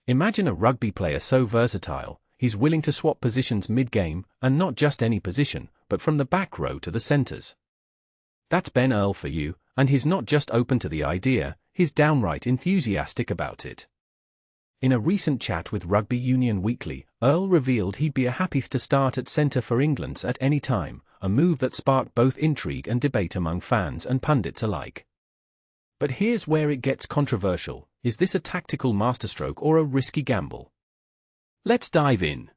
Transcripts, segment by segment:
Imagine a rugby player so versatile, he's willing to swap positions mid-game, and not just any position, but from the back row to the centres. That's Ben Earl for you, and he's not just open to the idea, he's downright enthusiastic about it. In a recent chat with Rugby Union Weekly, Earl revealed he'd be happy to start at centre for England at any time, a move that sparked both intrigue and debate among fans and pundits alike. But here's where it gets controversial: is this a tactical masterstroke or a risky gamble? Let's dive in.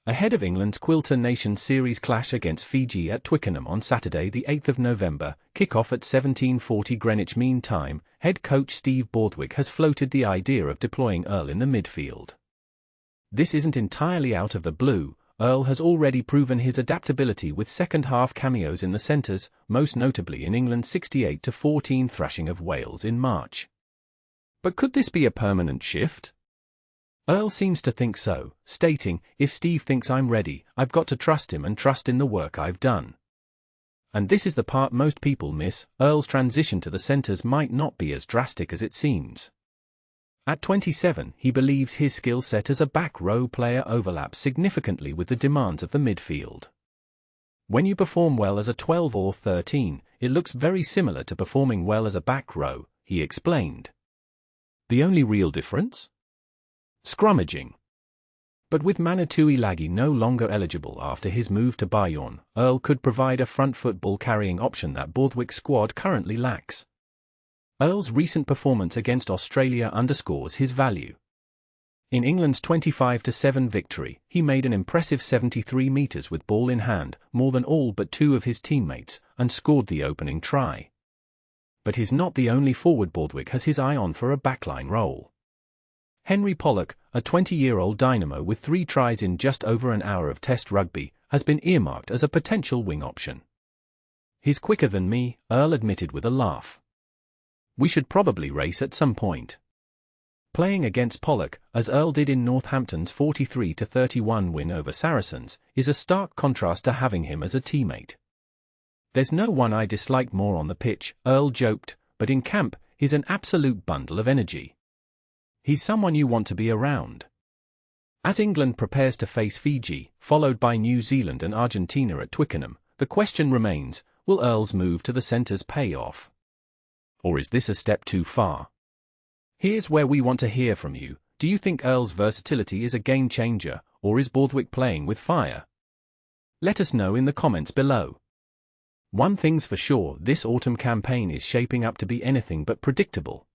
Ahead of England's Quilter Nations Series clash against Fiji at Twickenham on Saturday the 8th of November, kick-off at 17:40 Greenwich Mean Time, head coach Steve Borthwick has floated the idea of deploying Earl in the midfield. This isn't entirely out of the blue. Earl has already proven his adaptability with second-half cameos in the centres, most notably in England's 68-14 thrashing of Wales in March. But could this be a permanent shift? Earl seems to think so, stating, "If Steve thinks I'm ready, I've got to trust him and trust in the work I've done." And this is the part most people miss: Earl's transition to the centres might not be as drastic as it seems. At 27, he believes his skill set as a back row player overlaps significantly with the demands of the midfield. When you perform well as a 12 or 13, it looks very similar to performing well as a back row, he explained. The only real difference? Scrummaging. But with Manatui Lagi no longer eligible after his move to Bayonne, Earl could provide a front football carrying option that Borthwick's squad currently lacks. Earl's recent performance against Australia underscores his value. In England's 25-7 victory, he made an impressive 73 metres with ball in hand, more than all but two of his teammates, and scored the opening try. But he's not the only forward Borthwick has his eye on for a backline role. Henry Pollock, a 20-year-old dynamo with 3 tries in just over an hour of Test rugby, has been earmarked as a potential wing option. "He's quicker than me," Earl admitted with a laugh. "We should probably race at some point." Playing against Pollock, as Earl did in Northampton's 43-31 win over Saracens, is a stark contrast to having him as a teammate. "There's no one I dislike more on the pitch," Earl joked, "but in camp, he's an absolute bundle of energy. He's someone you want to be around." As England prepares to face Fiji, followed by New Zealand and Argentina at Twickenham, the question remains, will Earl's move to the centres pay off? Or is this a step too far? Here's where we want to hear from you. Do you think Earl's versatility is a game changer, or is Borthwick playing with fire? Let us know in the comments below. One thing's for sure, this autumn campaign is shaping up to be anything but predictable.